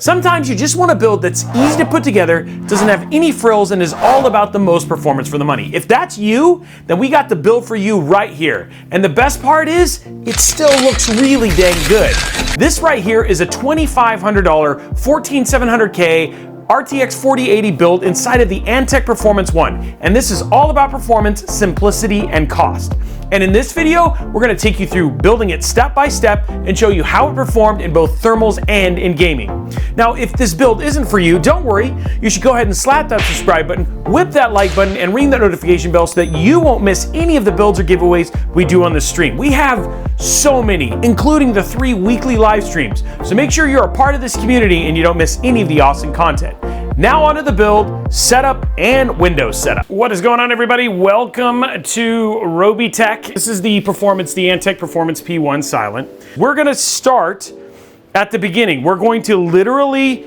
Sometimes you just want a build that's easy to put together, doesn't have any frills, and is all about the most performance for the money. If that's you, then we got the build for you right here. And the best part is, it still looks really dang good. This right here is a $2,500 14700K RTX 4080 build inside of the Antec Performance 1. And this is all about performance, simplicity, and cost. And in this video, we're gonna take you through building it step by step and show you how it performed in both thermals and in gaming. Now, if this build isn't for you, don't worry. You should go ahead and slap that subscribe button, whip that like button, and ring that notification bell so that you won't miss any of the builds or giveaways we do on this stream. We have so many, including the 3 weekly live streams. So make sure you're a part of this community and you don't miss any of the awesome content. Now onto the build, setup, and Windows setup. What is going on, everybody? Welcome to Robeytech. This is the Antec Performance P1 Silent. We're gonna start at the beginning. We're going to literally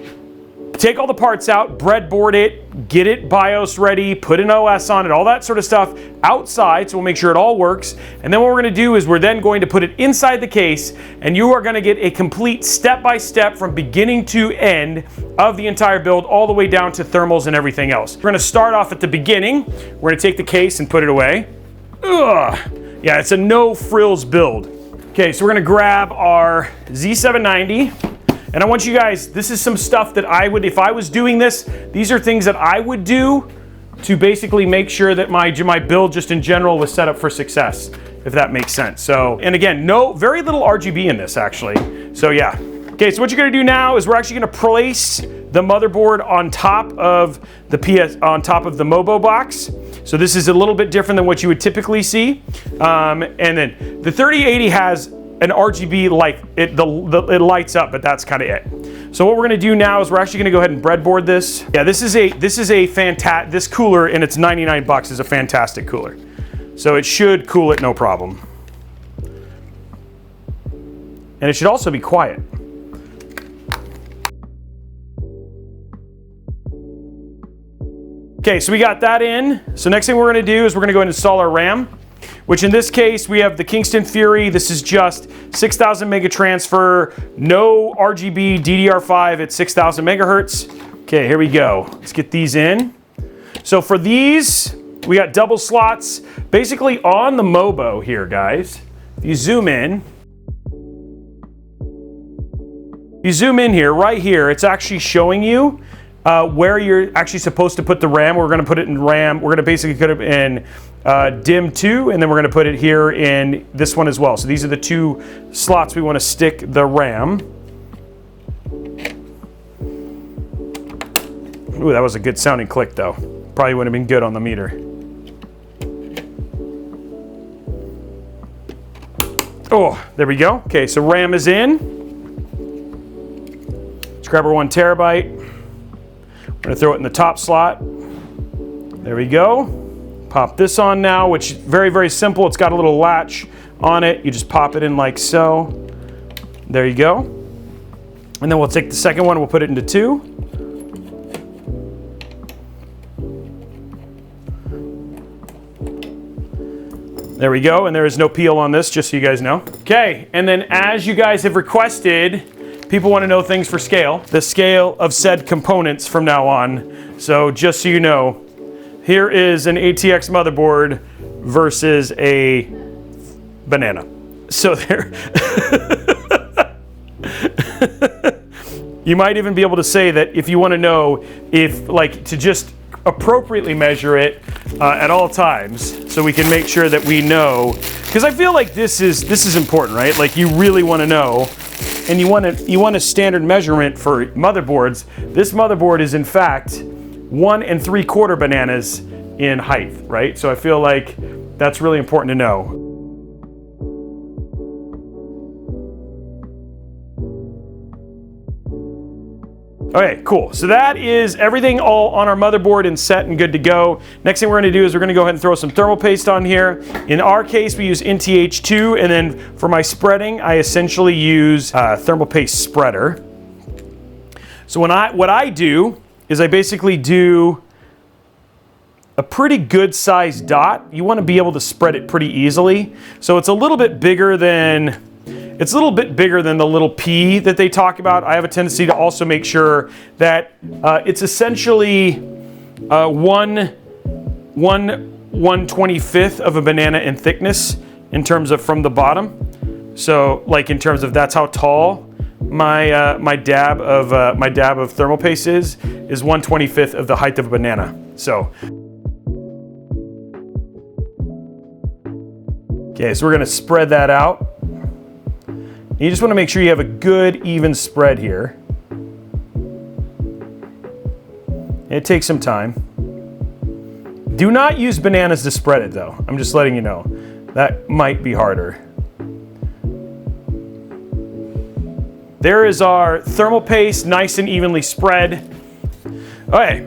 take all the parts out, breadboard it, get it BIOS ready, put an OS on it, all that sort of stuff outside, so we'll make sure it all works. And then what we're gonna do is we're then going to put it inside the case, and you are gonna get a complete step-by-step from beginning to end of the entire build, all the way down to thermals and everything else. We're gonna start off at the beginning. We're gonna take the case and put it away. Ugh. Yeah, it's a no frills build. Okay, so we're gonna grab our Z790. And I want you guys, this is some stuff that I would, if I was doing this, these are things that I would do to basically make sure that my build just in general was set up for success, if that makes sense. So, and again, very little RGB in this actually. So yeah. Okay, so what you're gonna do now is we're actually gonna place the motherboard on top of the Mobo box. So this is a little bit different than what you would typically see. And then the 3080 has an RGB light, it lights up, but that's kind of it. So what we're gonna do now is we're actually gonna go ahead and breadboard this. Yeah, this is a fantastic, this cooler, and it's 99 bucks, is a fantastic cooler. So it should cool it no problem. And it should also be quiet. Okay, so we got that in. So next thing we're gonna do is we're gonna go ahead and install our RAM, which in this case, we have the Kingston Fury. This is just 6,000 mega transfer, no RGB, DDR5 at 6,000 megahertz. Okay, here we go. Let's get these in. So for these, we got double slots, basically on the Mobo here, guys. If you zoom in, here, right here, it's actually showing you where you're actually supposed to put the RAM. We're gonna put it in RAM. We're gonna basically put it in DIMM 2, and then we're gonna put it here in this one as well. So these are the 2 slots we wanna stick the RAM. Ooh, that was a good sounding click though. Probably would have been good on the meter. Oh, there we go. Okay, so RAM is in. Let's grab our 1 terabyte. We're gonna throw it in the top slot. There we go. Pop this on now, which is very, very simple. It's got a little latch on it. You just pop it in like so. There you go. And then we'll take the second one, we'll put it into 2. There we go, and there is no peel on this, just so you guys know. Okay, and then as you guys have requested, people want to know things for scale. The scale of said components from now on. So just so you know, here is an ATX motherboard versus a banana. So there, you might even be able to say that if you want to know if, like, to just appropriately measure it at all times, so we can make sure that we know, because I feel like this is important, right? Like, you really want to know, and you want a standard measurement for motherboards. This motherboard is in fact 1 3/4 bananas in height, right? So I feel like that's really important to know. Okay, cool. So that is everything all on our motherboard and set and good to go. Next thing we're gonna do is we're gonna go ahead and throw some thermal paste on here. In our case, we use NTH2, and then for my spreading, I essentially use thermal paste spreader. So what I do is I basically do a pretty good sized dot. You want to be able to spread it pretty easily. So it's a little bit bigger than It's a little bit bigger than the little P that they talk about. I have a tendency to also make sure that it's essentially 1/125th of a banana in thickness in terms of from the bottom. So like in terms of that's how tall my dab of thermal paste is 1/25th of the height of a banana. So okay, so we're gonna spread that out. You just want to make sure you have a good even spread here. It takes some time. Do not use bananas to spread it though. I'm just letting you know. That might be harder. There is our thermal paste, nice and evenly spread. Okay.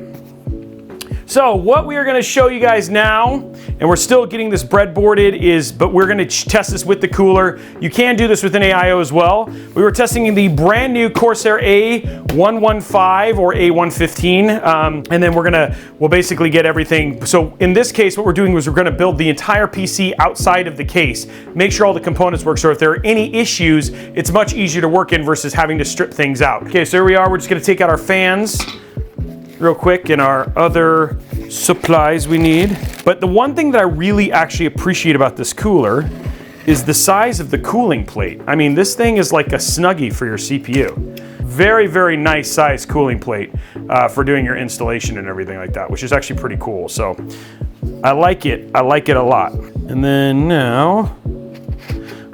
So what we are going to show you guys now, and we're still getting this breadboarded, but we're going to test this with the cooler. You can do this with an AIO as well. We were testing the brand new Corsair A115 or A115, and then we'll basically get everything. So in this case, what we're doing is we're going to build the entire PC outside of the case, make sure all the components work. So if there are any issues, it's much easier to work in versus having to strip things out. Okay, so here we are. We're just going to take out our fans real quick and our other supplies we need. But the one thing that I really actually appreciate about this cooler is the size of the cooling plate. I mean, this thing is like a Snuggie for your CPU. Very, very nice size cooling plate for doing your installation and everything like that, which is actually pretty cool. So I like it. I like it a lot. And then now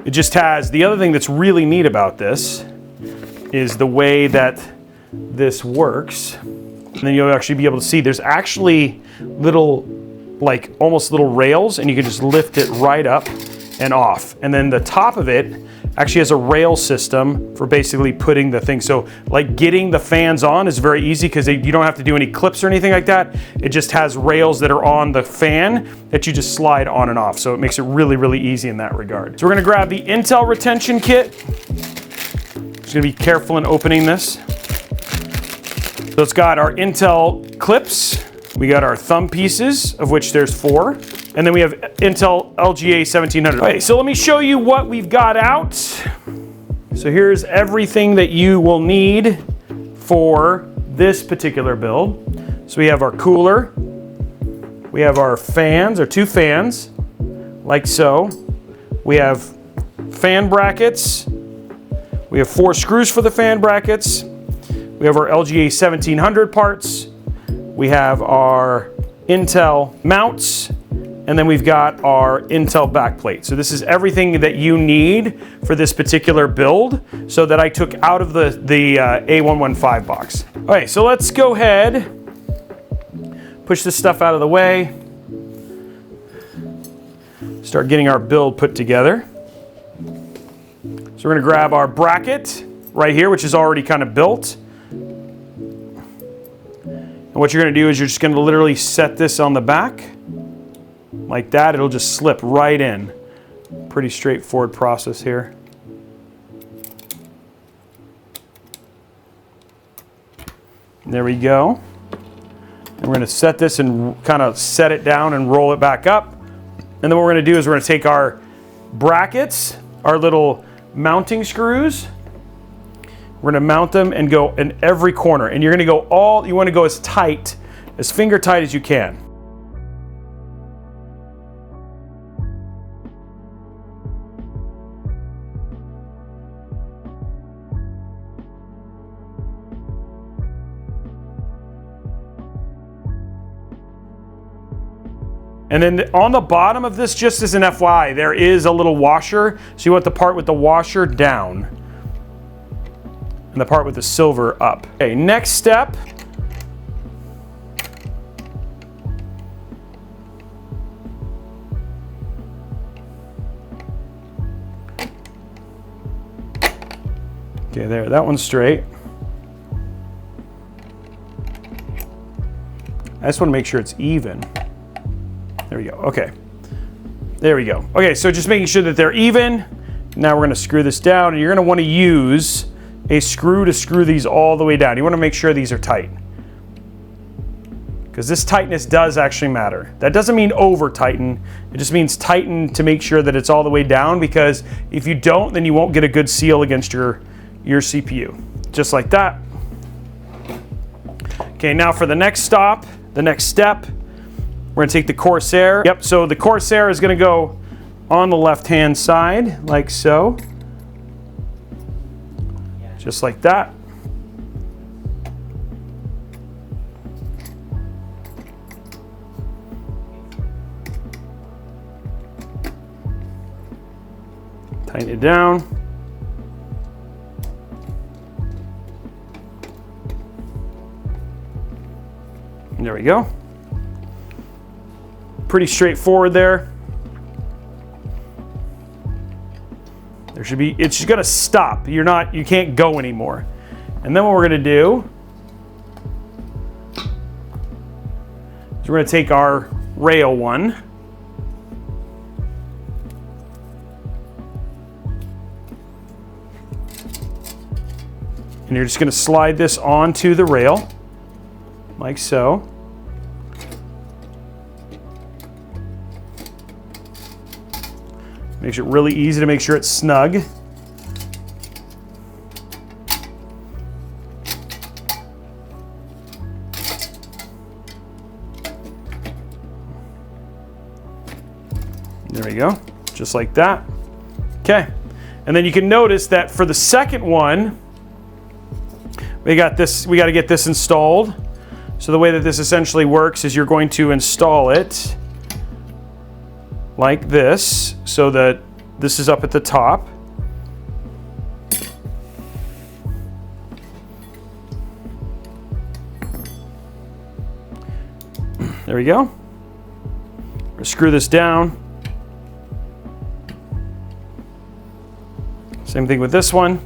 it just has, the other thing that's really neat about this is the way that this works. And then you'll actually be able to see there's actually little, like almost little rails, and you can just lift it right up and off. And then the top of it actually has a rail system for basically putting the thing. So like getting the fans on is very easy because you don't have to do any clips or anything like that. It just has rails that are on the fan that you just slide on and off. So it makes it really, really easy in that regard. So we're gonna grab the Intel retention kit. Just gonna be careful in opening this. So it's got our Intel clips, we got our thumb pieces, of which there's 4, and then we have Intel LGA 1700. Okay, so let me show you what we've got out. So here's everything that you will need for this particular build. So we have our cooler, we have our fans, or 2 fans, like so. We have fan brackets, we have 4 screws for the fan brackets. We have our LGA 1700 parts, we have our Intel mounts, and then we've got our Intel backplate. So this is everything that you need for this particular build, so that I took out of the A115 box. Okay, so let's go ahead, push this stuff out of the way, start getting our build put together. So we're gonna grab our bracket right here, which is already kind of built. And what you're going to do is you're just going to literally set this on the back like that. It'll just slip right in. Pretty straightforward process here. There we go. And we're going to set this and kind of set it down and roll it back up. And then what we're going to do is we're going to take our brackets, our little mounting screws. We're gonna mount them and go in every corner. And you're gonna go you wanna go as tight, as finger tight as you can. And then on the bottom of this, just as an FYI, there is a little washer. So you want the part with the washer down, and the part with the silver up. Okay, next step. Okay, there, that one's straight. I just want to make sure it's even. There we go, okay. There we go. Okay, so just making sure that they're even. Now we're gonna screw this down, and you're gonna wanna use a screw to screw these all the way down. You want to make sure these are tight. because this tightness does actually matter. That doesn't mean over tighten, it just means tighten to make sure that it's all the way down, because if you don't, then you won't get a good seal against your CPU. Just like that. Okay, now for the next step, we're gonna take the Corsair. Yep, so the Corsair is gonna go on the left-hand side, like so. Just like that. Tighten it down. There we go. Pretty straightforward there. There should be, it's just gonna stop. You can't go anymore. And then what we're gonna do is we're gonna take our rail one. And you're just gonna slide this onto the rail, like so. Makes it really easy to make sure it's snug. There we go, just like that. Okay, and then you can notice that for the second one, we got to get this installed. So the way that this essentially works is you're going to install it like this, so that this is up at the top. There we go. We're gonna screw this down. Same thing with this one.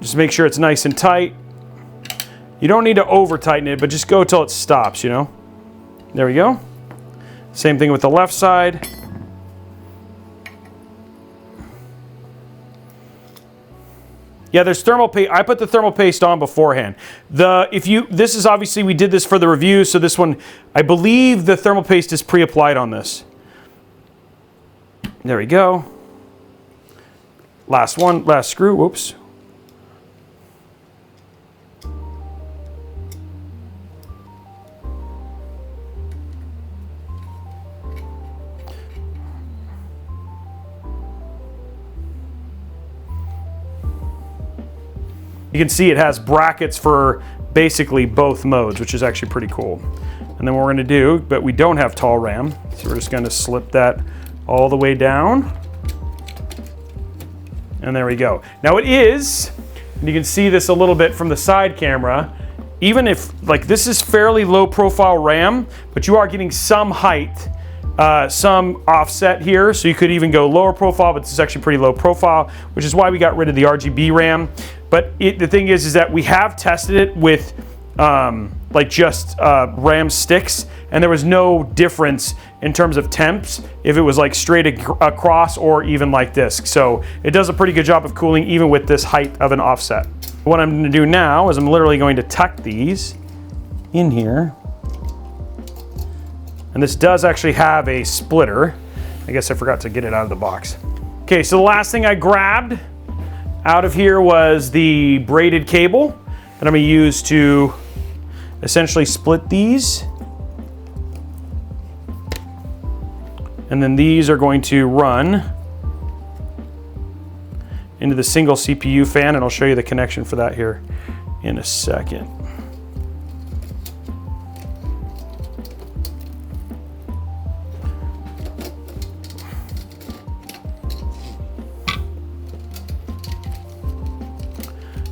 Just make sure it's nice and tight. You don't need to over tighten it, but just go till it stops, you know? There we go. Same thing with the left side. Yeah, there's thermal paste. I put the thermal paste on beforehand. This is obviously, we did this for the review, so this one, I believe the thermal paste is pre-applied on this. There we go. Last one, last screw, whoops. You can see it has brackets for basically both modes, which is actually pretty cool. And then what we're gonna do, but we don't have tall RAM, so we're just gonna slip that all the way down. And there we go. Now it is, and you can see this a little bit from the side camera, even if, like, this is fairly low profile RAM, but you are getting some height, some offset here, so you could even go lower profile, but this is actually pretty low profile, which is why we got rid of the RGB RAM. But the thing is that we have tested it with like just RAM sticks, and there was no difference in terms of temps if it was like straight across or even like this. So it does a pretty good job of cooling even with this height of an offset. What I'm going to do now is I'm literally going to tuck these in here. And this does actually have a splitter. I guess I forgot to get it out of the box. Okay, so the last thing I grabbed out of here was the braided cable that I'm going to use to essentially split these. And then these are going to run into the single CPU fan, and I'll show you the connection for that here in a second.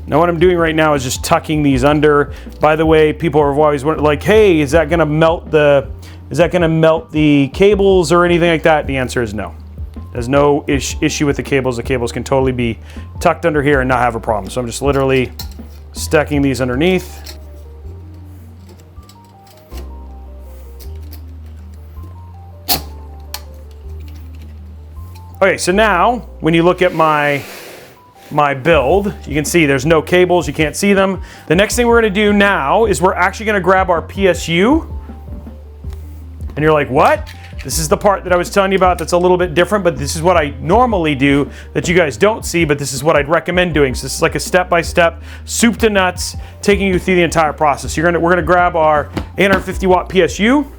Now what I'm doing right now is just tucking these under. By the way, people are always wondering, like, hey, is that gonna melt the cables or anything like that? The answer is no. There's no issue with the cables. The cables can totally be tucked under here and not have a problem. So I'm just literally stacking these underneath. Okay, so now when you look at my build, you can see there's no cables, you can't see them. The next thing we're gonna do now is we're actually gonna grab our PSU. And you're like, what? This is the part that I was telling you about that's a little bit different, but this is what I normally do that you guys don't see, but this is what I'd recommend doing. So this is like a step-by-step, soup to nuts, taking you through the entire process. We're gonna grab our 850 watt PSU.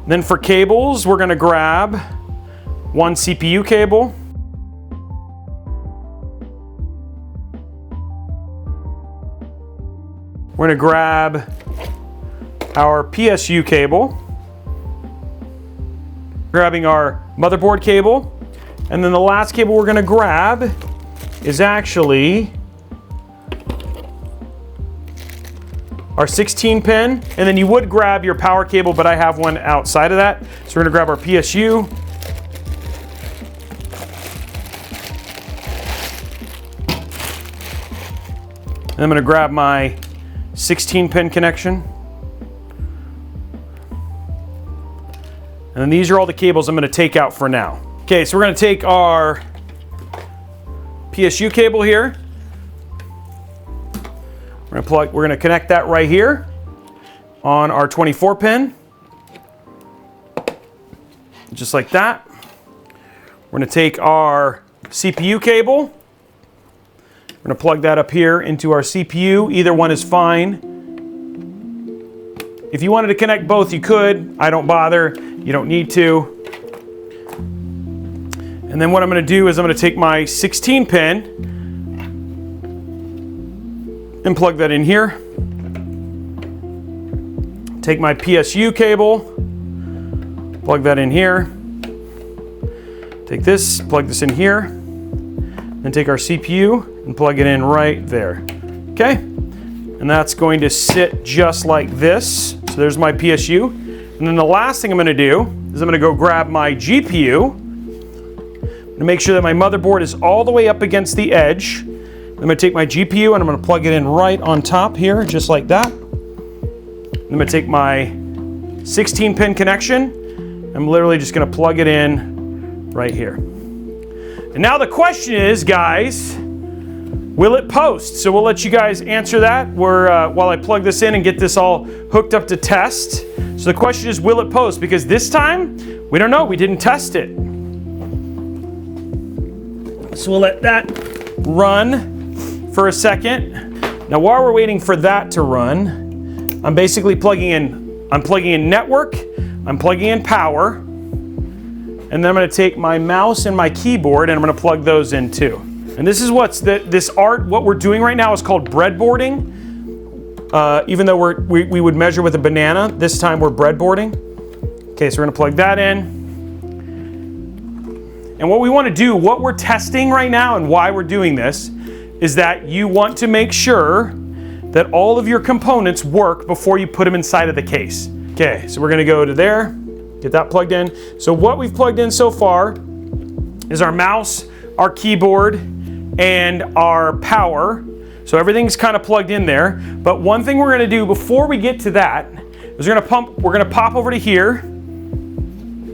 Then for cables, we're gonna grab one CPU cable. We're gonna grab our PSU cable, grabbing our motherboard cable, and then the last cable we're gonna grab is actually our 16 pin, and then you would grab your power cable, but I have one outside of that. So we're gonna grab our PSU. And I'm gonna grab my 16 pin connection. And then these are all the cables I'm gonna take out for now. Okay, so we're gonna take our PSU cable here. We're gonna connect that right here on our 24 pin. Just like that. We're gonna take our CPU cable. We're gonna plug that up here into our CPU. Either one is fine. If you wanted to connect both, you could. I don't bother. You don't need to. And then what I'm gonna do is I'm gonna take my 16 pin and plug that in here. Take my PSU cable, plug that in here. Take this, plug this in here. Then take our CPU and plug it in right there. Okay? And that's going to sit just like this. So there's my PSU. And then the last thing I'm gonna do is I'm gonna go grab my GPU to make sure that my motherboard is all the way up against the edge. I'm gonna take my GPU and I'm gonna plug it in right on top here, just like that. I'm gonna take my 16 pin connection. I'm literally just gonna plug it in right here. And now the question is, guys, will it post? So we'll let you guys answer that while I plug this in and get this all hooked up to test. So the question is, will it post? Because this time, we don't know, we didn't test it. So we'll let that run for a second. Now while we're waiting for that to run, I'm basically plugging in network, I'm plugging in power, and then I'm gonna take my mouse and my keyboard and I'm gonna plug those in too. And this is what we're doing right now is called breadboarding. Even though we would measure with a banana, this time we're breadboarding. Okay, so we're gonna plug that in. And what we wanna do, what we're testing right now and why we're doing this, is that you want to make sure that all of your components work before you put them inside of the case. Okay, so we're gonna go to there, get that plugged in. So what we've plugged in so far is our mouse, our keyboard, and our power. So everything's kind of plugged in there. But one thing we're gonna do before we get to that is we're gonna pop over to here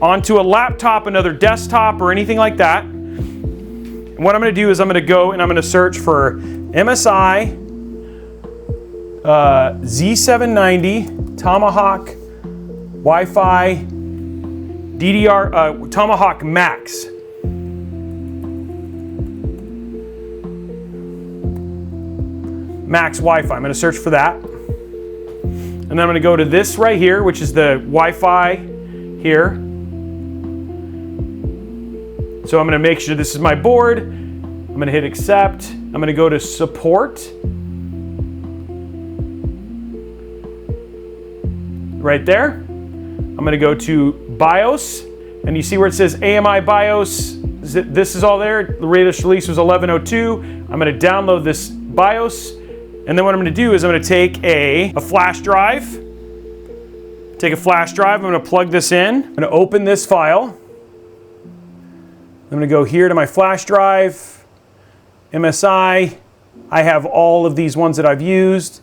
onto a laptop, another desktop, or anything like that. And what I'm gonna do is I'm gonna go and I'm gonna search for MSI Z790 Tomahawk Wi-Fi DDR Tomahawk Max. Max Wi-Fi. I'm going to search for that. And then I'm going to go to this right here, which is the Wi-Fi here. So I'm going to make sure this is my board. I'm going to hit accept. I'm going to go to support. Right there. I'm going to go to BIOS. And you see where it says AMI BIOS. This is all there. The latest release was 11.02. I'm going to download this BIOS. And then what I'm going to do is I'm going to take a flash drive. Take a flash drive. I'm going to plug this in. I'm going to open this file. I'm going to go here to my flash drive. MSI. I have all of these ones that I've used.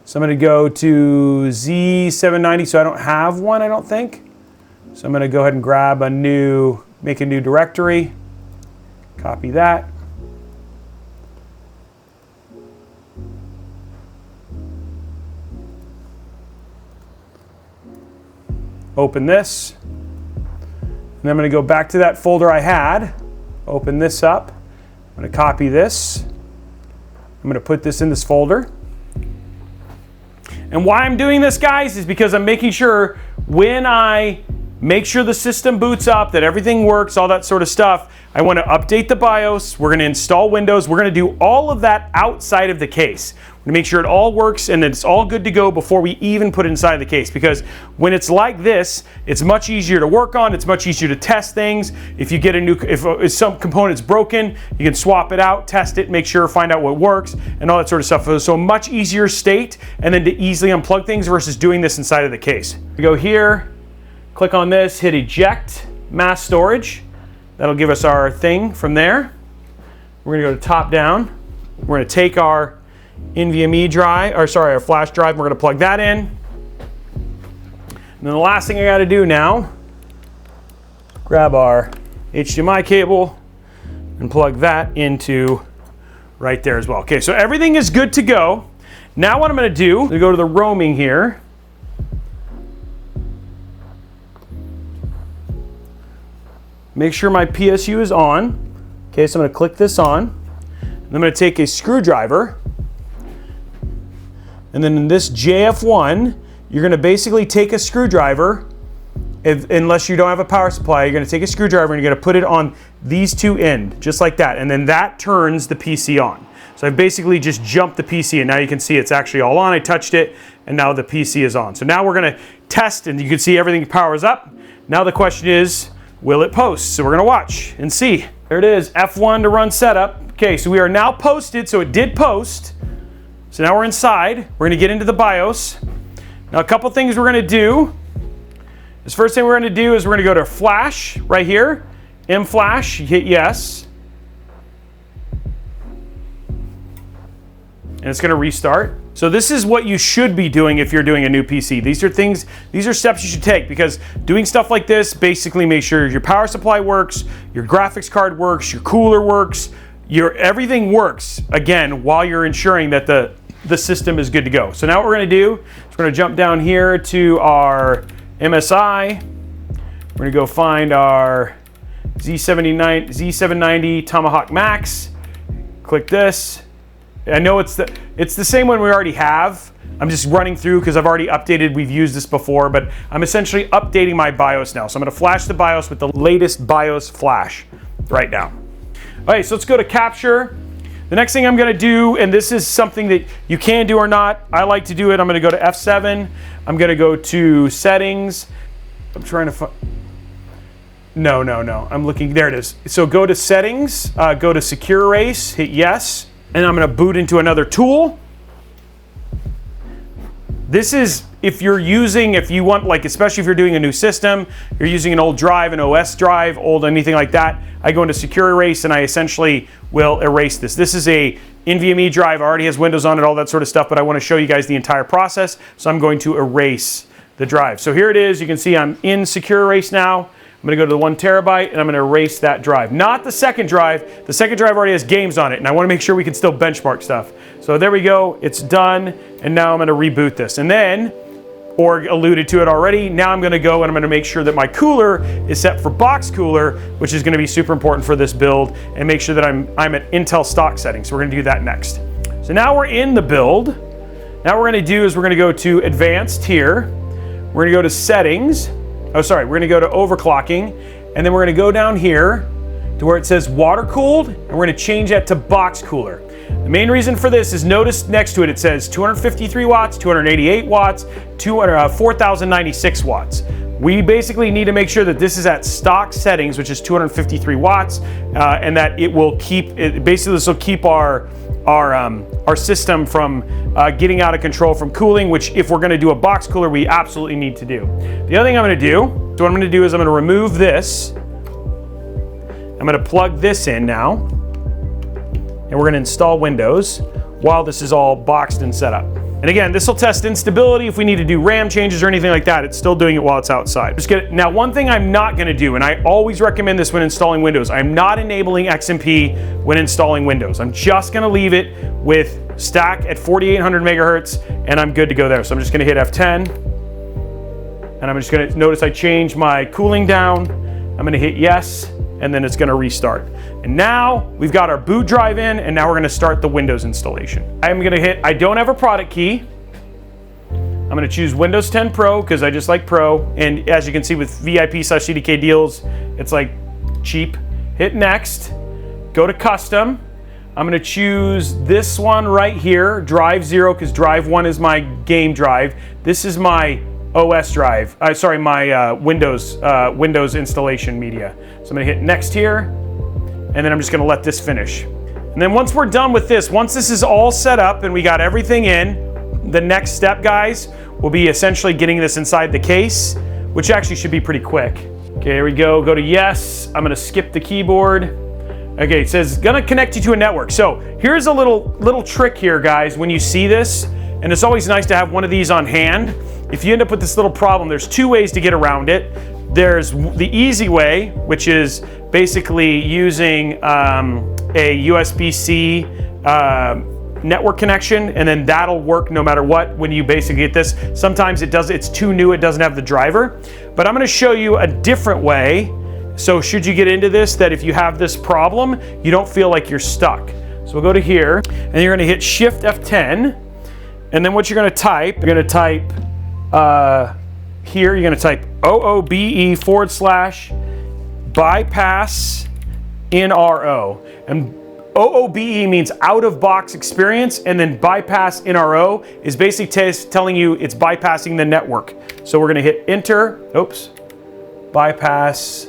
So I'm going to go to Z790, so I don't have one, I don't think. So I'm going to go ahead and grab make a new directory, copy that. Open this. And I'm going to go back to that folder I had, open this up. I'm going to copy this. I'm going to put this in this folder. And why I'm doing this, guys, is because I'm making sure when I make sure the system boots up, that everything works, all that sort of stuff, I want to update the BIOS, we're going to install Windows, we're going to do all of that outside of the case. We're going to make sure it all works and that it's all good to go before we even put it inside the case, because when it's like this, it's much easier to work on, it's much easier to test things. If you get if some component's broken, you can swap it out, test it, make sure, find out what works, and all that sort of stuff. So a much easier state, and then to easily unplug things versus doing this inside of the case. We go here, click on this, hit eject, mass storage. That'll give us our thing from there. We're gonna go to top down. We're gonna take our NVMe drive, our flash drive, we're gonna plug that in. And then the last thing I gotta do now, grab our HDMI cable and plug that into right there as well. Okay, so everything is good to go. Now what I'm gonna do, I'm gonna go to the roaming here. Make sure my PSU is on. Okay, so I'm gonna click this on. And I'm gonna take a screwdriver. And then in this JF1, you're gonna basically take a screwdriver, unless you don't have a power supply, you're gonna take a screwdriver and you're gonna put it on these two ends, just like that. And then that turns the PC on. So I've basically just jumped the PC, and now you can see it's actually all on. I touched it, and now the PC is on. So now we're gonna test, and you can see everything powers up. Now the question is, will it post? So we're gonna watch and see. There it is, F1 to run setup. Okay, so we are now posted, so it did post. So now we're inside. We're gonna get into the BIOS. Now a couple things we're gonna do. This first thing we're gonna do is we're gonna go to flash right here. M flash, you hit yes. And it's gonna restart. So this is what you should be doing if you're doing a new PC. These are steps you should take, because doing stuff like this basically makes sure your power supply works, your graphics card works, your cooler works, everything works, again, while you're ensuring that the system is good to go. So now what we're gonna do is we're gonna jump down here to our MSI. We're gonna go find our Z790 Tomahawk Max. Click this. I know it's the same one we already have. I'm just running through because I've already updated, we've used this before, but I'm essentially updating my BIOS now. So I'm gonna flash the BIOS with the latest BIOS flash right now. All right, so let's go to capture. The next thing I'm gonna do, and this is something that you can do or not, I like to do it, I'm gonna go to F7, I'm gonna go to settings, I'm trying to find, no, I'm looking, there it is. So go to settings, go to secure erase, hit yes, and I'm gonna boot into another tool. This is if you want, like, especially if you're doing a new system, you're using an old drive, an OS drive, anything like that, I go into secure erase and I essentially will erase this. This is a NVMe drive, already has Windows on it, all that sort of stuff, but I want to show you guys the entire process, so I'm going to erase the drive. So here it is, you can see I'm in secure erase now. I'm gonna go to the 1 terabyte and I'm gonna erase that drive. Not the second drive. The second drive already has games on it, and I wanna make sure we can still benchmark stuff. So there we go, it's done, and now I'm gonna reboot this. And then, or alluded to it already, now I'm gonna go and I'm gonna make sure that my cooler is set for box cooler, which is gonna be super important for this build, and make sure that I'm at Intel stock settings. So we're gonna do that next. So now we're in the build. Now what we're gonna do is we're gonna go to advanced here. We're gonna go to settings. We're gonna go to overclocking, and then we're gonna go down here to where it says water cooled, and we're gonna change that to box cooler. The main reason for this is, notice next to it, it says 253 watts, 288 watts, 4096 watts. We basically need to make sure that this is at stock settings, which is 253 watts, and that it will keep, basically this will keep our system from getting out of control from cooling, which if we're gonna do a box cooler, we absolutely need to do. The other thing I'm gonna do, so what I'm gonna do is I'm gonna remove this. I'm gonna plug this in now, and we're gonna install Windows while this is all boxed and set up. And again, this will test instability if we need to do RAM changes or anything like that. It's still doing it while it's outside. Now, one thing I'm not gonna do, and I always recommend this when installing Windows, I'm not enabling XMP when installing Windows. I'm just gonna leave it with stack at 4800 megahertz, and I'm good to go there. So I'm just gonna hit F10, and I'm just gonna notice I changed my cooling down. I'm gonna hit yes, and then it's gonna restart. And now we've got our boot drive in, and now we're gonna start the Windows installation. I'm gonna hit, I don't have a product key. I'm gonna choose Windows 10 Pro, because I just like Pro. And as you can see with VIP/CDK deals, it's like cheap. Hit next, go to custom. I'm gonna choose this one right here, drive 0, because drive 1 is my game drive. This is my OS drive, my Windows installation media. So I'm gonna hit next here, and then I'm just gonna let this finish. And then once we're done with this, once this is all set up and we got everything in, the next step, guys, will be essentially getting this inside the case, which actually should be pretty quick. Okay, here we go, go to yes. I'm gonna skip the keyboard. Okay, it says gonna connect you to a network. So here's a little trick here, guys, when you see this, and it's always nice to have one of these on hand. If you end up with this little problem, there's two ways to get around it. There's the easy way, which is basically using a USB-C network connection, and then that'll work no matter what when you basically get this. Sometimes it's too new, it doesn't have the driver. But I'm gonna show you a different way. So should you get into this, that if you have this problem, you don't feel like you're stuck. So we'll go to here, and you're gonna hit Shift F10, and then what you're gonna type, here, you're gonna type OOBE/bypass NRO. And OOBE means out of box experience, and then bypass NRO is basically telling you it's bypassing the network. So we're gonna hit enter, bypass.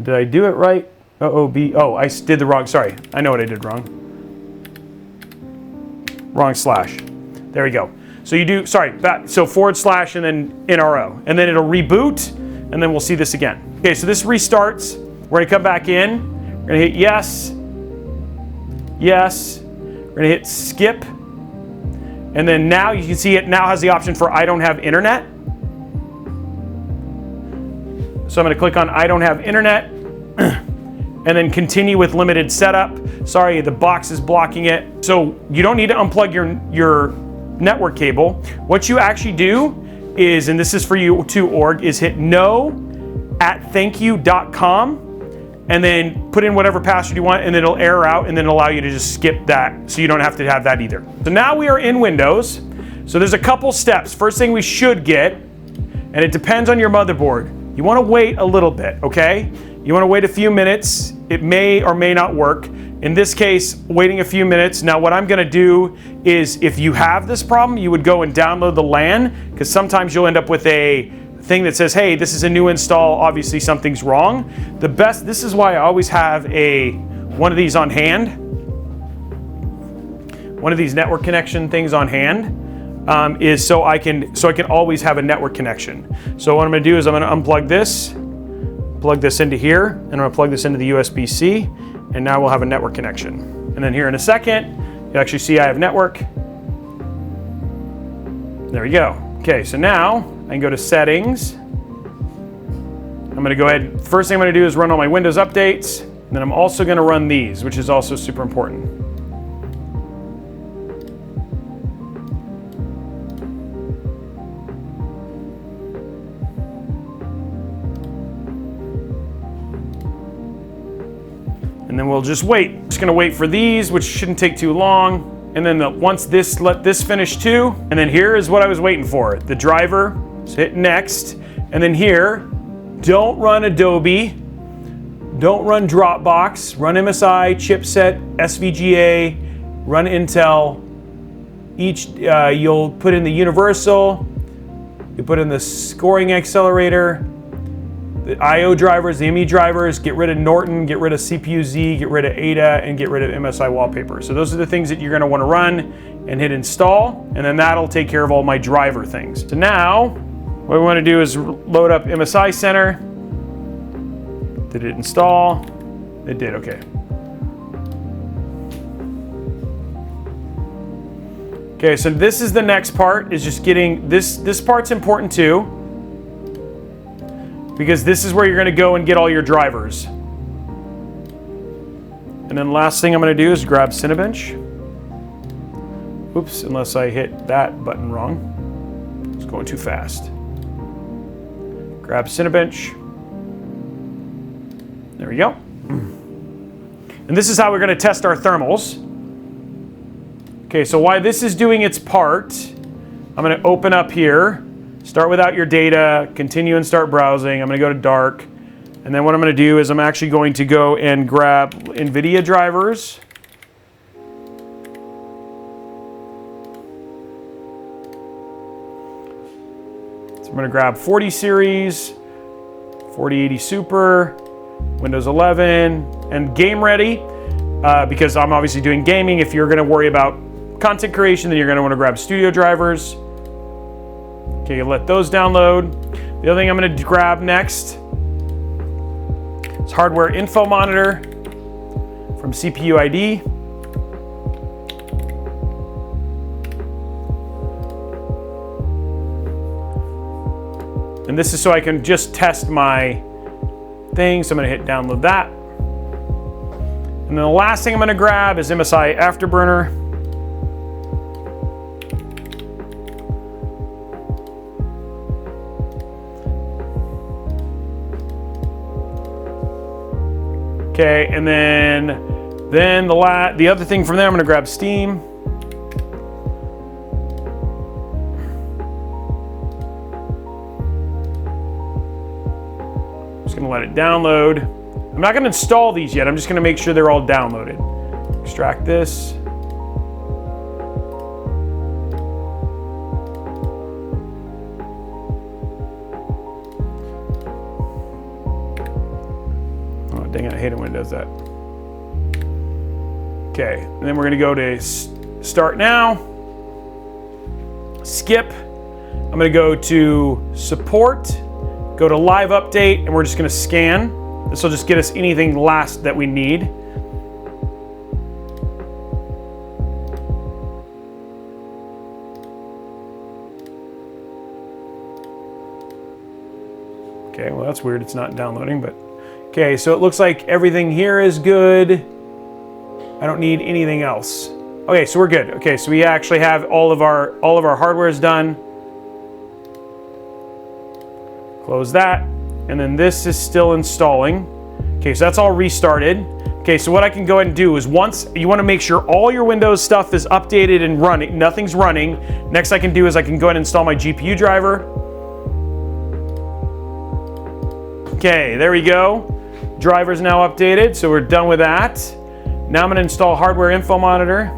Did I do it right? OOB, oh, I did the wrong, sorry. I know what I did wrong. Wrong slash. There we go. So you do, sorry, so / and then NRO. And then it'll reboot, and then we'll see this again. Okay, so this restarts. We're gonna come back in. We're gonna hit yes. Yes. We're gonna hit skip. And then now you can see it now has the option for I don't have internet. So I'm gonna click on I don't have internet. And then continue with limited setup. Sorry, the box is blocking it. So you don't need to unplug your network cable. What you actually do is, and this is for you to org, is hit no@thankyou.com and then put in whatever password you want, and then it'll error out, and then it'll allow you to just skip that, so you don't have to have that either. So now we are in Windows. So there's a couple steps. First thing we should get, and it depends on your motherboard, you wanna wait a little bit, okay? You wanna wait a few minutes. It may or may not work. In this case, waiting a few minutes. Now what I'm gonna do is, if you have this problem, you would go and download the LAN, because sometimes you'll end up with a thing that says, hey, this is a new install, obviously something's wrong. This is why I always have one of these on hand. One of these network connection things on hand. Is so I can always have a network connection. So what I'm gonna do is I'm gonna unplug this, plug this into here, and I'm gonna plug this into the USB-C, and now we'll have a network connection. And then here in a second, you actually see I have network. There we go. Okay, so now I can go to settings. I'm gonna go ahead, first thing I'm gonna do is run all my Windows updates, and then I'm also gonna run these, which is also super important. And then we'll just wait. Just gonna wait for these, which shouldn't take too long. And then let this finish too. And then here is what I was waiting for. The driver, so hit next. And then here, don't run Adobe, don't run Dropbox, run MSI, chipset, SVGA, run Intel. You'll put in the universal, you put in the scoring accelerator, the I/O drivers, the ME drivers, get rid of Norton, get rid of CPU-Z, get rid of Ada, and get rid of MSI wallpaper. So those are the things that you're gonna wanna run, and hit install, and then that'll take care of all my driver things. So now, what we wanna do is load up MSI Center. Did it install? It did, okay. Okay, so this is the next part, is just getting, this part's important too, because this is where you're gonna go and get all your drivers. And then last thing I'm gonna do is grab Cinebench. Oops, unless I hit that button wrong. It's going too fast. Grab Cinebench. There we go. And this is how we're gonna test our thermals. Okay, so while this is doing its part, I'm gonna open up here, start without your data, continue and start browsing. I'm gonna go to dark. And then what I'm gonna do is I'm actually going to go and grab NVIDIA drivers. So I'm gonna grab 40 series, 4080 Super, Windows 11, and game ready, because I'm obviously doing gaming. If you're gonna worry about content creation, then you're gonna wanna grab studio drivers. Okay, let those download. The other thing I'm gonna grab next is hardware info monitor from CPU ID. And this is so I can just test my thing. So I'm gonna hit download that. And then the last thing I'm gonna grab is MSI Afterburner. Okay, and then the other thing from there, I'm gonna grab Steam. Just gonna let it download. I'm not gonna install these yet, I'm just gonna make sure they're all downloaded. Extract this. Dang it, I hate it when it does that. Okay, and then we're gonna go to start now. Skip. I'm gonna go to support, go to live update, and we're just gonna scan. This will just get us anything last that we need. Okay, well that's weird, it's not downloading, but okay, so it looks like everything here is good. I don't need anything else. Okay, so we're good. Okay, so we actually have all of our hardware is done. Close that, and then this is still installing. Okay, so that's all restarted. Okay, so what I can go ahead and do is once you want to make sure all your Windows stuff is updated and running, nothing's running. Next I can do is I can go ahead and install my GPU driver. Okay, there we go. Driver's now updated, so we're done with that. Now I'm going to install hardware info monitor.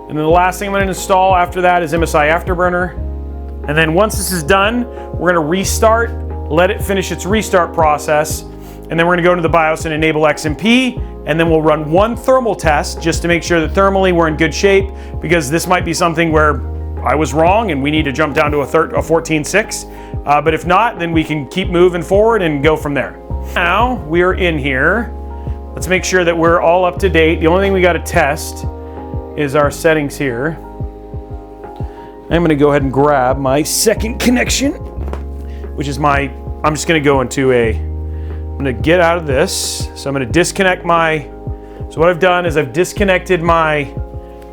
And then the last thing I'm going to install after that is MSI Afterburner. And then once this is done, we're going to restart, let it finish its restart process, and then we're going to go into the BIOS and enable XMP, and then we'll run one thermal test just to make sure that thermally we're in good shape, because this might be something where I was wrong and we need to jump down to a 14.6. But if not, then we can keep moving forward and go from there. Now we are in here. Let's make sure that we're all up to date. The only thing we got to test is our settings here. I'm going to go ahead and grab my second connection, which is I'm just going to go into I'm going to get out of this. So I'm going to disconnect so what I've done is I've disconnected my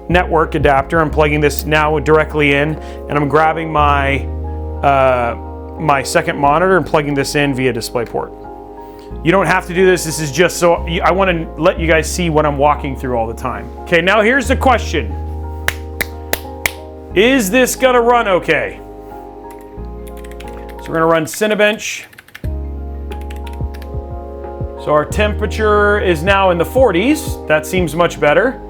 network adapter. I'm plugging this now directly in, and I'm grabbing my my second monitor and plugging this in via DisplayPort. You don't have to do this. This is just so I want to let you guys see what I'm walking through all the time. Okay, now here's the question. Is this gonna run okay? So we're gonna run Cinebench. So our temperature is now in the 40s. That seems much better.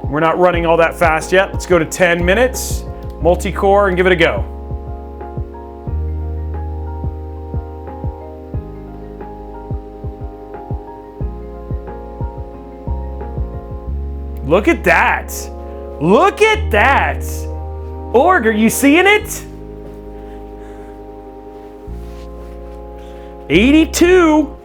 We're not running all that fast yet. Let's go to 10 minutes, multi-core, and give it a go. Look at that. Look at that. Org, are you seeing it? 82.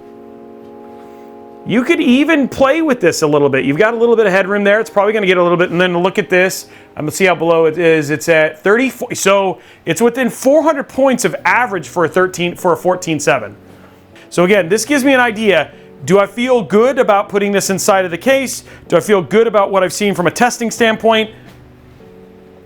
You could even play with this a little bit. You've got a little bit of headroom there. It's probably going to get a little bit. And then look at this. I'm going to see how below it is. It's at 34. So it's within 400 points of average for a 14.7. So again, this gives me an idea. Do I feel good about putting this inside of the case? Do I feel good about what I've seen from a testing standpoint?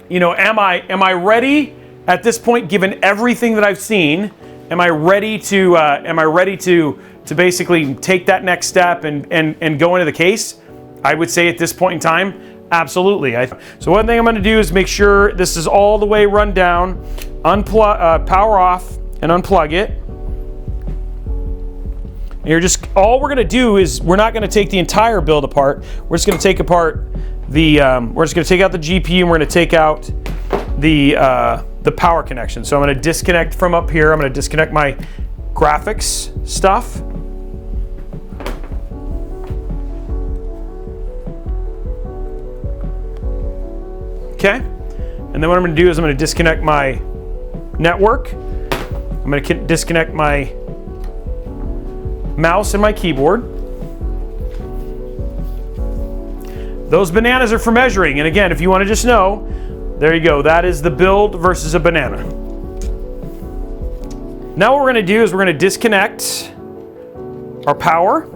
You know, am I ready at this point, given everything that I've seen? Am I ready to basically take that next step and go into the case? I would say at this point in time, absolutely. So one thing I'm going to do is make sure this is all the way run down, power off, and unplug it. And all we're going to do is we're not going to take the entire build apart. We're just going to take apart we're just going to take out the GPU and we're going to take out the power connection. So I'm going to disconnect from up here. I'm going to disconnect my graphics stuff. Okay. And then what I'm going to do is I'm going to disconnect my network. I'm going to disconnect my mouse and my keyboard. Those bananas are for measuring. And again, if you want to just know, there you go. That is the build versus a banana. Now what we're going to do is we're going to disconnect our power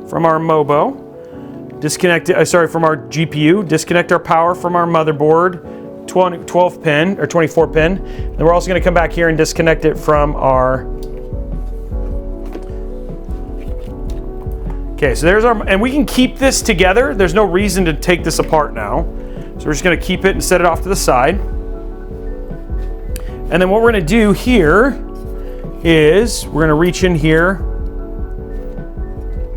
from our MOBO. From our GPU. Disconnect our power from our motherboard, 12 pin or 24 pin. Then we're also going to come back here and disconnect it from our. Okay, so there's our, and we can keep this together. There's no reason to take this apart now. So we're just going to keep it and set it off to the side. And then what we're going to do here is we're going to reach in here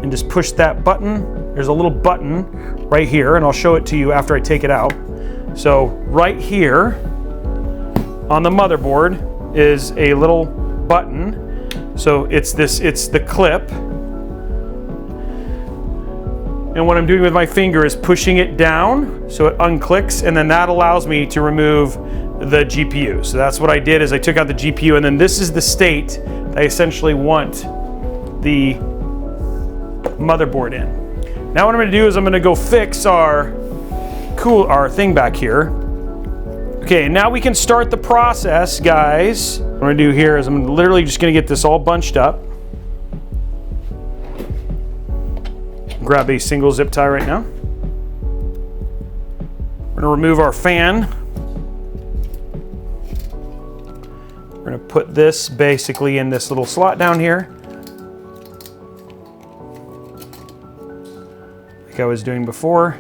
and just push that button. There's a little button right here, and I'll show it to you after I take it out. So right here on the motherboard is a little button. So it's the clip. And what I'm doing with my finger is pushing it down so it unclicks, and then that allows me to remove the GPU. So that's what I did, is I took out the GPU, and then this is the state that I essentially want the motherboard in. Now what I'm going to do is I'm going to go fix our thing back here. Okay, now we can start the process, guys. What I'm going to do here is I'm literally just going to get this all bunched up. Grab a single zip tie right now. We're going to remove our fan. We're going to put this basically in this little slot down here, like I was doing before.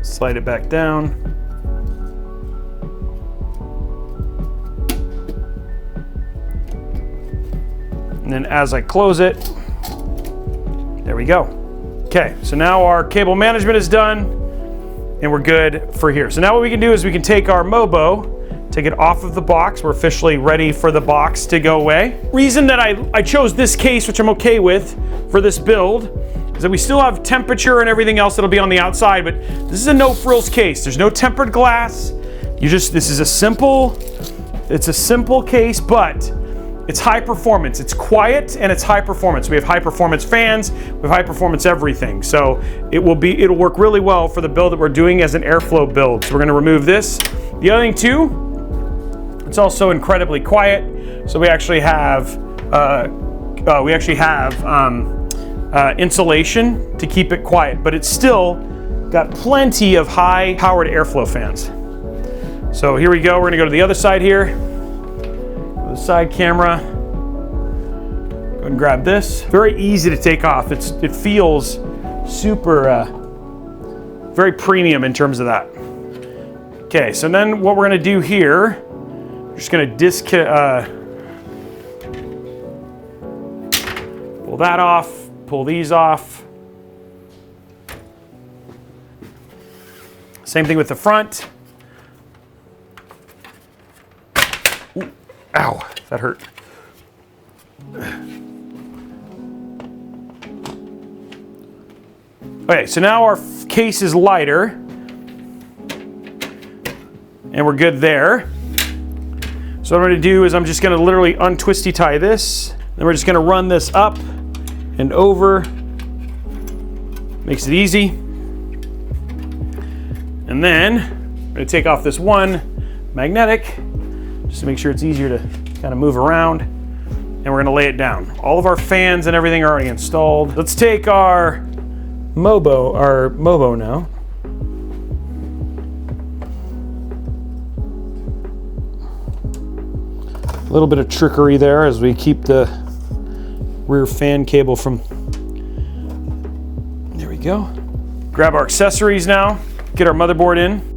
Slide it back down. And then as I close it, there we go. Okay, so now our cable management is done and we're good for here. So now what we can do is we can take our MOBO, take it off of the box. We're officially ready for the box to go away. Reason that I chose this case, which I'm okay with for this build, is that we still have temperature and everything else that'll be on the outside, but this is a no frills case. There's no tempered glass. This is it's a simple case, but it's high performance. It's quiet and it's high performance. We have high performance fans, we have high performance everything. So it'll work really well for the build that we're doing as an airflow build. So we're going to remove this. The other thing too, it's also incredibly quiet. So we actually have insulation to keep it quiet, but it's still got plenty of high powered airflow fans. So here we go. We're going to go to the other side here. Side camera. Go ahead and grab this. Very easy to take off. It feels super, very premium in terms of that. Okay, so then what we're going to do here, we're just going to pull that off, pull these off. Same thing with the front. Ow, that hurt. Okay, so now our case is lighter. And we're good there. So what I'm gonna do is I'm just gonna literally untwisty tie this. Then we're just gonna run this up and over. Makes it easy. And then I'm gonna take off this one magnetic just to make sure it's easier to kind of move around. And we're gonna lay it down. All of our fans and everything are already installed. Let's take our Mobo now. A little bit of trickery there as we keep the rear fan cable from, there we go. Grab our accessories now, get our motherboard in.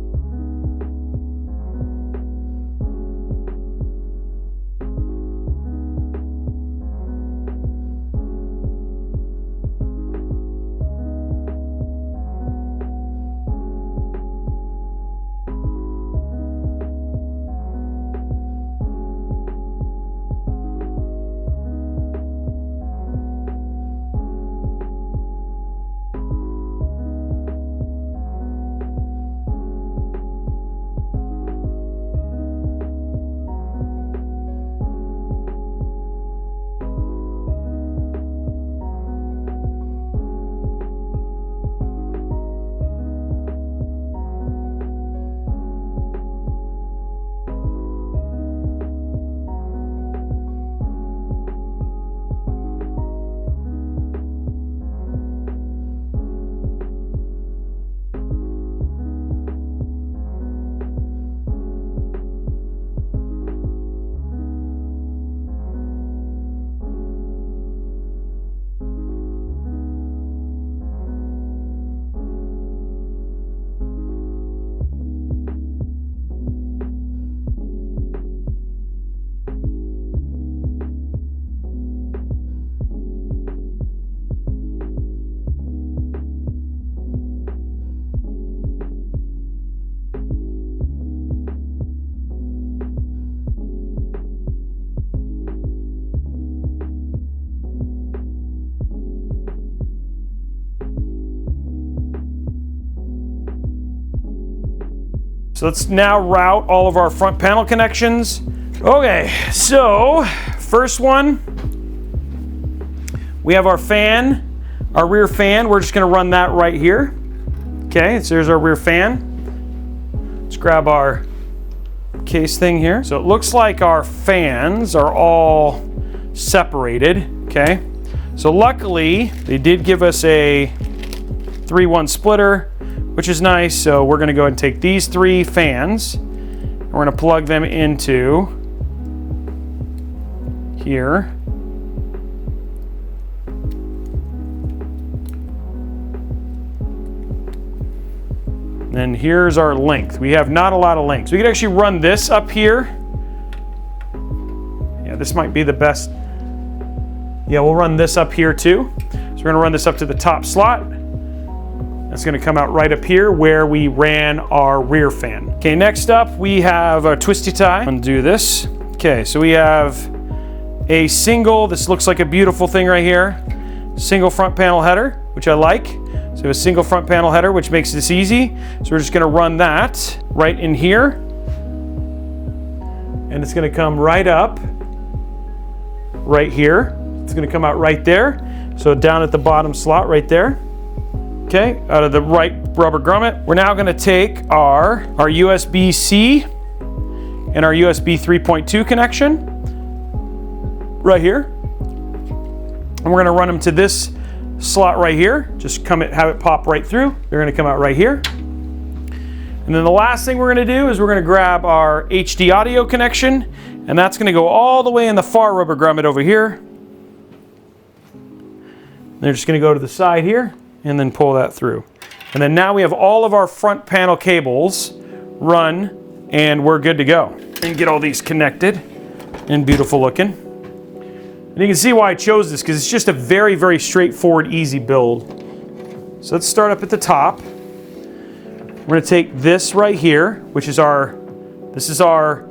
So let's now route all of our front panel connections. Okay, so first one, we have our fan, our rear fan. We're just gonna run that right here. Okay, so there's our rear fan. Let's grab our case thing here. So it looks like our fans are all separated, okay? So luckily, they did give us a 3-1 splitter, which is nice. So we're gonna go ahead and take these 3 fans, and we're gonna plug them into here. And here's our length. We have not a lot of length. So we could actually run this up here. Yeah, this might be the best. Yeah, we'll run this up here too. So we're gonna run this up to the top slot. That's gonna come out right up here where we ran our rear fan. Okay, next up we have a twisty tie. Undo this. Okay, so we have a single, this looks like a beautiful thing right here. Single front panel header, which I like. So we have a single front panel header, which makes this easy. So we're just gonna run that right in here. And it's gonna come right up, right here. It's gonna come out right there. So down at the bottom slot right there. Okay, out of the right rubber grommet. We're now gonna take our USB-C and our USB 3.2 connection right here. And we're gonna run them to this slot right here. Just have it pop right through. They're gonna come out right here. And then the last thing we're gonna do is we're gonna grab our HD audio connection, and that's gonna go all the way in the far rubber grommet over here. They're just gonna go to the side here and then pull that through. And then now we have all of our front panel cables run, and we're good to go. And get all these connected and beautiful looking. And you can see why I chose this, because it's just a very, very straightforward, easy build. So let's start up at the top. We're gonna take this right here, which is this is our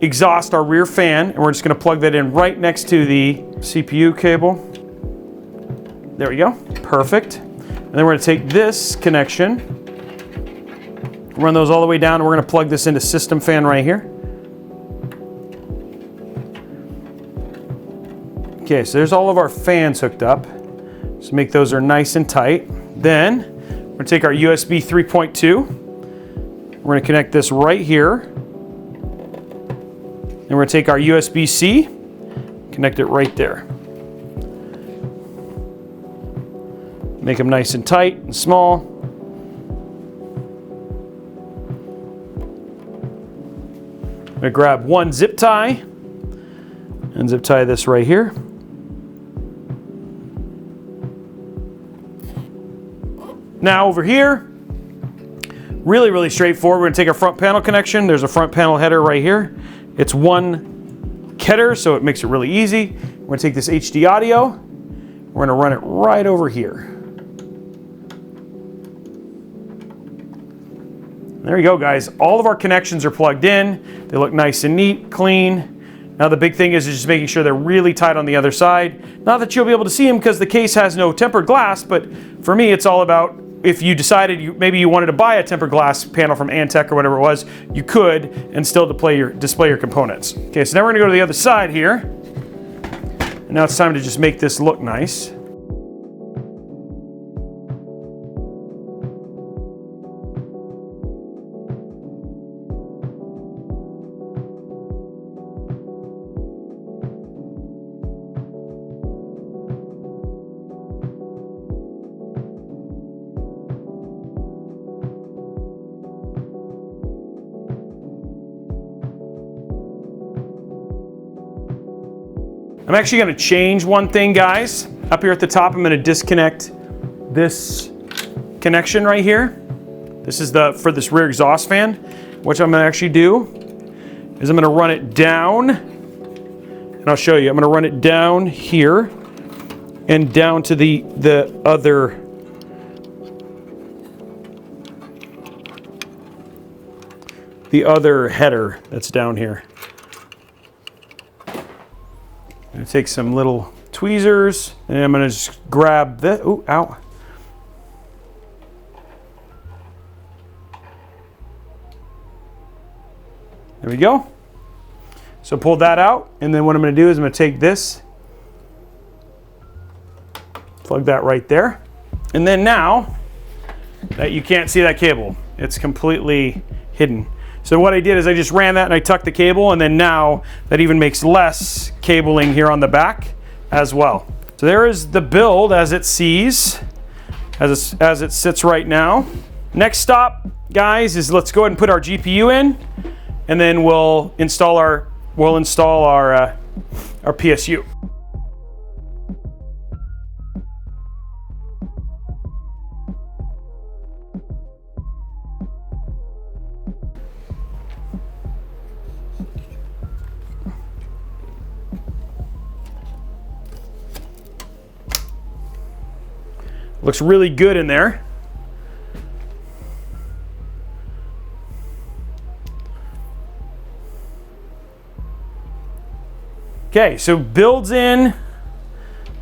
exhaust, our rear fan, and we're just gonna plug that in right next to the CPU cable. There we go, perfect. And then we're gonna take this connection, run those all the way down, and we're gonna plug this into system fan right here. Okay, so there's all of our fans hooked up. So make those are nice and tight. Then we're gonna take our USB 3.2. We're gonna connect this right here. And we're gonna take our USB-C, connect it right there. Make them nice and tight and small. I'm gonna grab one zip tie and zip tie this right here. Now over here, really straightforward. We're gonna take our front panel connection. There's a front panel header right here. It's one header, so it makes it really easy. We're gonna take this HD audio. We're gonna run it right over here. There you go, guys. All of our connections are plugged in. They look nice and neat, clean. Now the big thing is just making sure they're really tight on the other side. Not that you'll be able to see them because the case has no tempered glass, but for me it's all about if you decided maybe you wanted to buy a tempered glass panel from Antec or whatever it was, you could and still display your components. Okay, so now we're gonna go to the other side here. And now it's time to just make this look nice. I'm actually gonna change one thing, guys. Up here at the top, I'm gonna disconnect this connection right here. This is for this rear exhaust fan. What I'm gonna actually do is I'm gonna run it down, and I'll show you. I'm gonna run it down here and down to the other header that's down here. I'm gonna take some little tweezers and I'm gonna just grab this. Ooh, ow. There we go. So pull that out, and then what I'm gonna do is I'm gonna take this, plug that right there. And then now that you can't see that cable, it's completely hidden. So what I did is I just ran that and I tucked the cable, and then now that even makes less cabling here on the back as well. So there is the build as it sees, as it sits right now. Next stop, guys, is let's go ahead and put our GPU in, and then we'll install our PSU. Looks really good in there. Okay, so build's in,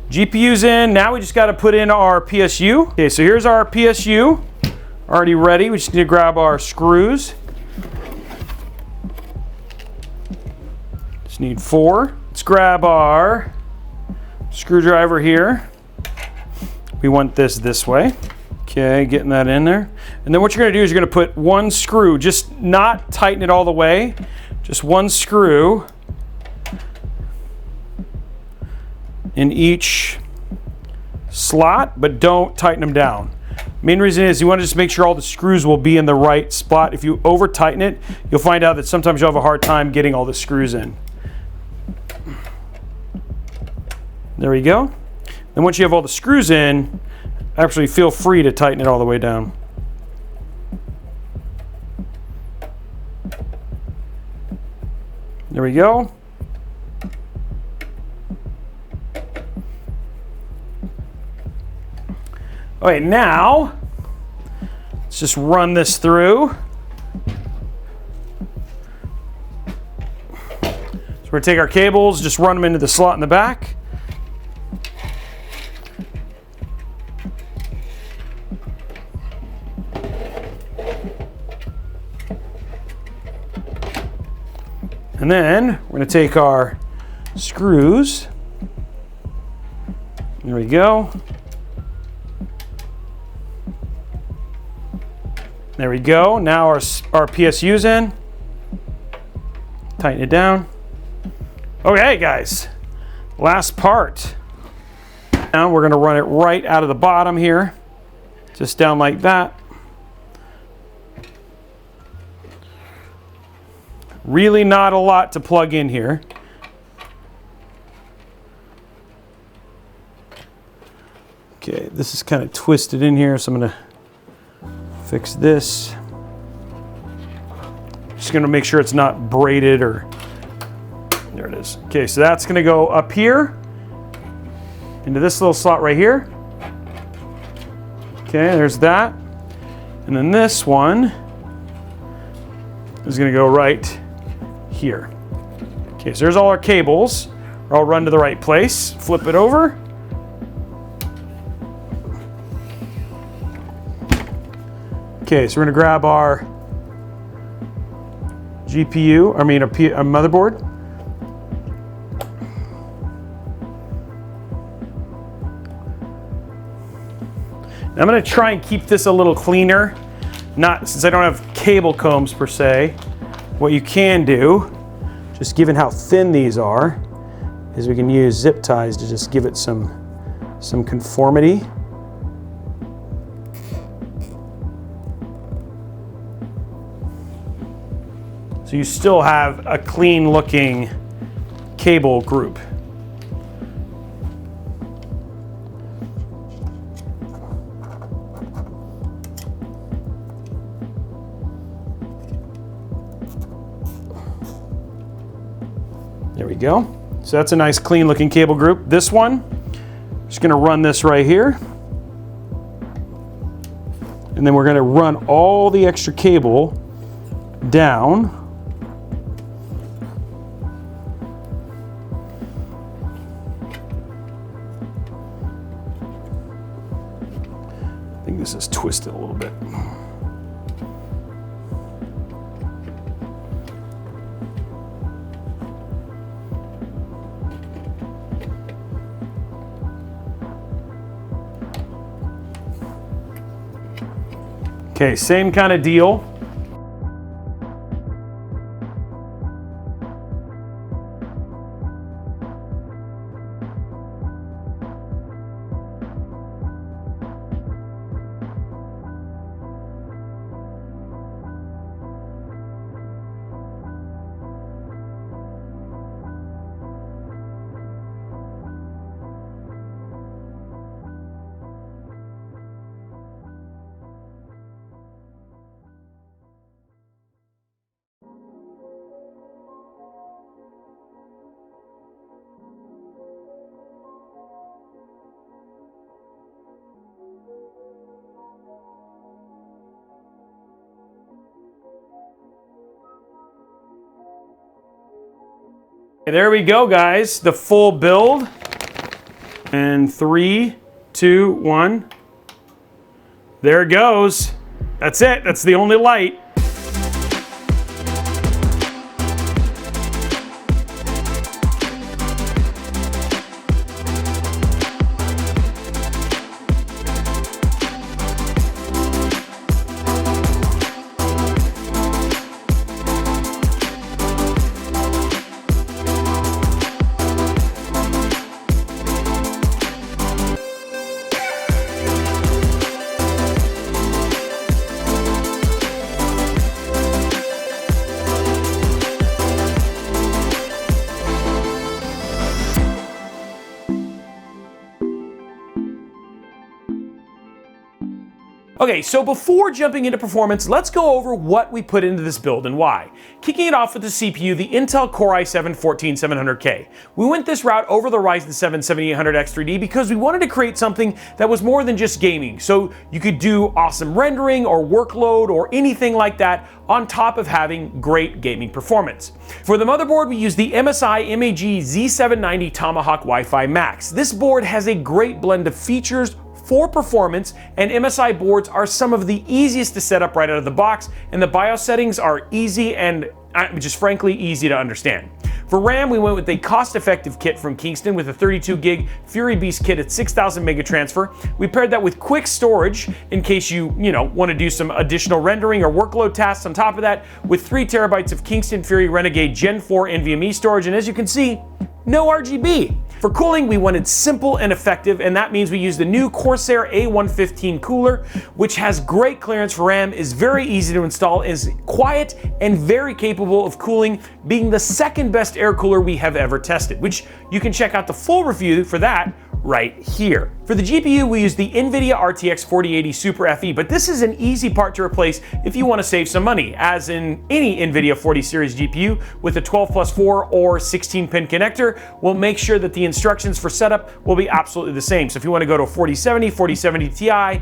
GPU's in. Now we just got to put in our PSU. Okay, so here's our PSU, already ready. We just need to grab our screws. Just need 4. Let's grab our screwdriver here. We want this way. Okay, getting that in there. And then what you're gonna do is you're gonna put one screw, just not tighten it all the way, just one screw in each slot, but don't tighten them down. Main reason is you want to just make sure all the screws will be in the right spot. If you over tighten it, you'll find out that sometimes you'll have a hard time getting all the screws in. There we go. Then once you have all the screws in, actually feel free to tighten it all the way down. There we go. All right, now let's just run this through. So we're gonna take our cables, just run them into the slot in the back. And then we're gonna take our screws. There we go. There we go. Now our PSU's in. Tighten it down. Okay, guys. Last part. Now we're gonna run it right out of the bottom here. Just down like that. Really not a lot to plug in here. Okay, this is kind of twisted in here, so I'm gonna fix this. Just gonna make sure it's not braided or, there it is. Okay, so that's gonna go up here into this little slot right here. Okay, there's that. And then this one is gonna go right here. Okay, so there's all our cables. They're all run to the right place. Flip it over. Okay, so we're gonna grab our GPU, a motherboard. Now I'm gonna try and keep this a little cleaner. Since I don't have cable combs per se, what you can do, just given how thin these are, is we can use zip ties to just give it some conformity. So you still have a clean looking cable group. There we go. So that's a nice clean looking cable group. This one, just gonna run this right here. And then we're gonna run all the extra cable down. I think this is twisted a little bit. Okay, same kind of deal. There we go, guys. The full build. And 3, 2, 1. There it goes. That's it. That's the only light. Okay, so before jumping into performance, let's go over what we put into this build and why. Kicking it off with the CPU, the Intel Core i7-14700K. We went this route over the Ryzen 7 7800X3D because we wanted to create something that was more than just gaming. So you could do awesome rendering or workload or anything like that on top of having great gaming performance. For the motherboard, we used the MSI MAG Z790 Tomahawk Wi-Fi Max. This board has a great blend of features for performance, and MSI boards are some of the easiest to set up right out of the box, and the BIOS settings are easy and just frankly easy to understand. For RAM, we went with a cost-effective kit from Kingston with a 32 gig Fury Beast kit at 6,000 mega transfer. We paired that with quick storage in case you want to do some additional rendering or workload tasks on top of that, with 3 terabytes of Kingston Fury Renegade Gen 4 NVMe storage, and as you can see, no RGB. For cooling, we wanted simple and effective, and that means we used the new Corsair A115 cooler, which has great clearance for RAM, is very easy to install, is quiet, and very capable of cooling, being the second best air cooler we have ever tested, which you can check out the full review for that right here. For the GPU, we use the NVIDIA RTX 4080 Super FE, but this is an easy part to replace if you want to save some money, as in any NVIDIA 40 series GPU with a 12+4 or 16-pin connector. We'll make sure that the instructions for setup will be absolutely the same. So if you want to go to a 4070 Ti,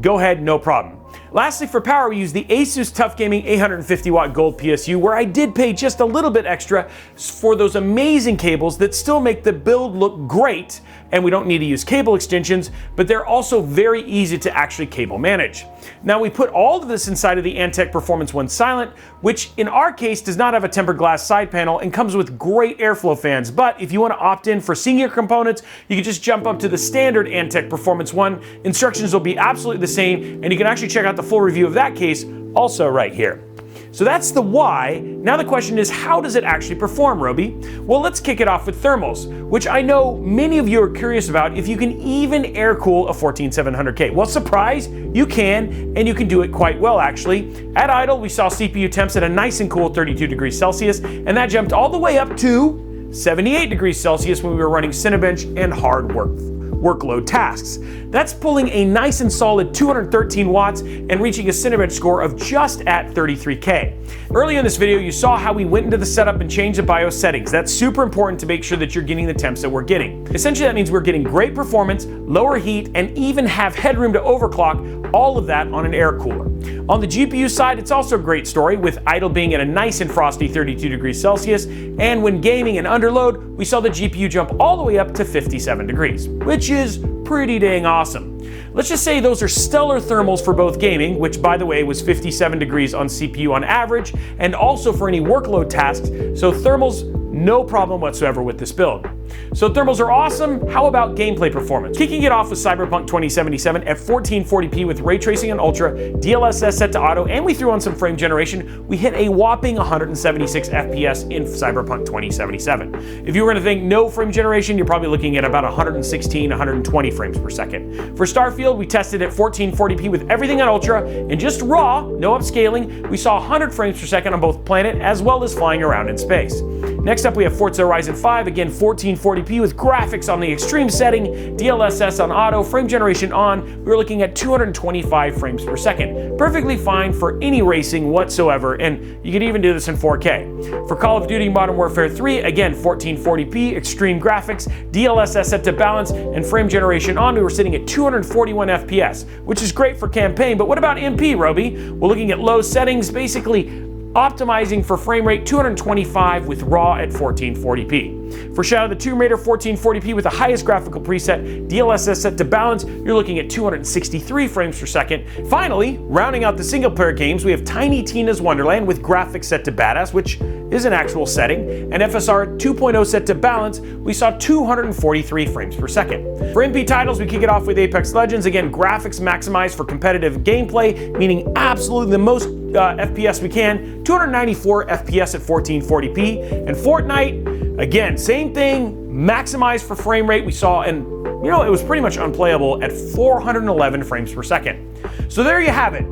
go ahead, no problem. Lastly, for power, we use the Asus Tough Gaming 850 watt gold PSU, where I did pay just a little bit extra for those amazing cables that still make the build look great, and we don't need to use cable extensions, but they're also very easy to actually cable manage. Now, we put all of this inside of the Antec Performance 1 Silent, which in our case does not have a tempered glass side panel and comes with great airflow fans, but if you want to opt in for senior components, you can just jump up to the standard Antec Performance 1. Instructions will be absolutely the same, and you can actually check out the full review of that case also right here. So that's the why. Now the question is, how does it actually perform, Robey? Well, let's kick it off with thermals, which I know many of you are curious about if you can even air cool a 14700K. Well, surprise, you can, and you can do it quite well actually. At idle, we saw CPU temps at a nice and cool 32 degrees Celsius, and that jumped all the way up to 78 degrees Celsius when we were running Cinebench and hard workload tasks. That's pulling a nice and solid 213 watts and reaching a Cinebench score of just at 33K. Earlier in this video, you saw how we went into the setup and changed the BIOS settings. That's super important to make sure that you're getting the temps that we're getting. Essentially, that means we're getting great performance, lower heat, and even have headroom to overclock, all of that on an air cooler. On the GPU side, it's also a great story, with idle being at a nice and frosty 32 degrees Celsius, and when gaming and under load, we saw the GPU jump all the way up to 57 degrees, which is pretty dang awesome. Let's just say those are stellar thermals for both gaming, which by the way was 57 degrees on CPU on average, and also for any workload tasks, so thermals, no problem whatsoever with this build. So thermals are awesome. How about gameplay performance? Kicking it off with Cyberpunk 2077 at 1440p with ray tracing and ultra, DLSS set to auto, and we threw on some frame generation. We hit a whopping 176 FPS in Cyberpunk 2077. If you were to think no frame generation, you're probably looking at about 116, 120 frames per second. For Starfield, we tested at 1440p with everything on ultra, and just raw, no upscaling, we saw 100 frames per second on both planet as well as flying around in space. Next up, we have Forza Horizon 5, again 1440p with graphics on the extreme setting, DLSS on auto, frame generation on. We were looking at 225 frames per second. Perfectly fine for any racing whatsoever, and you can even do this in 4K. For Call of Duty Modern Warfare 3, again 1440p, extreme graphics, DLSS set to balance, and frame generation on. We were sitting at 241 FPS, which is great for campaign, but what about MP, Robey? We're looking at low settings, basically optimizing for frame rate 225 with raw at 1440p. For Shadow of the Tomb Raider 1440p with the highest graphical preset, DLSS set to balance, you're looking at 263 frames per second. Finally, rounding out the single player games, we have Tiny Tina's Wonderland with graphics set to badass, which is an actual setting, and FSR 2.0 set to balance, we saw 243 frames per second. For MP titles, we kick it off with Apex Legends, again graphics maximized for competitive gameplay, meaning absolutely the most FPS we can, 294 FPS at 1440p, and Fortnite, again, same thing, maximized for frame rate we saw, and it was pretty much unplayable at 411 frames per second. So there you have it,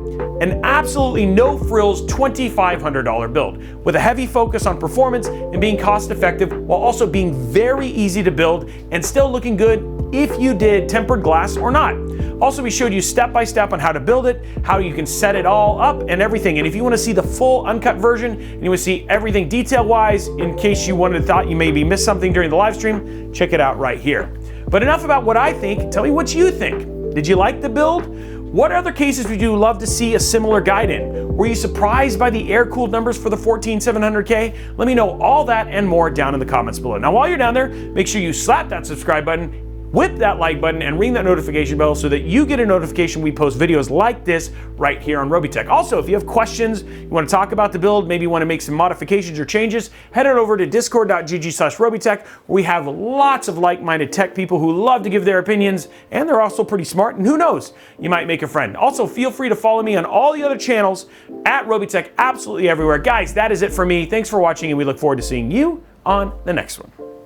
an absolutely no-frills $2,500 build, with a heavy focus on performance and being cost-effective, while also being very easy to build and still looking good if you did tempered glass or not. Also, we showed you step-by-step on how to build it, how you can set it all up and everything. And if you want to see the full uncut version and you want to see everything detail-wise, in case you thought you maybe missed something during the live stream, check it out right here. But enough about what I think, tell me what you think. Did you like the build? What other cases would you love to see a similar guide in? Were you surprised by the air-cooled numbers for the 14700K? Let me know all that and more down in the comments below. Now, while you're down there, make sure you slap that subscribe button whip that like button and ring that notification bell so that you get a notification we post videos like this right here on Robeytech. Also, if you have questions, you want to talk about the build, maybe you want to make some modifications or changes, head on over to discord.gg/Robeytech. We have lots of like-minded tech people who love to give their opinions, and they're also pretty smart, and who knows, you might make a friend. Also, feel free to follow me on all the other channels at Robeytech, absolutely everywhere. Guys, that is it for me. Thanks for watching, and we look forward to seeing you on the next one.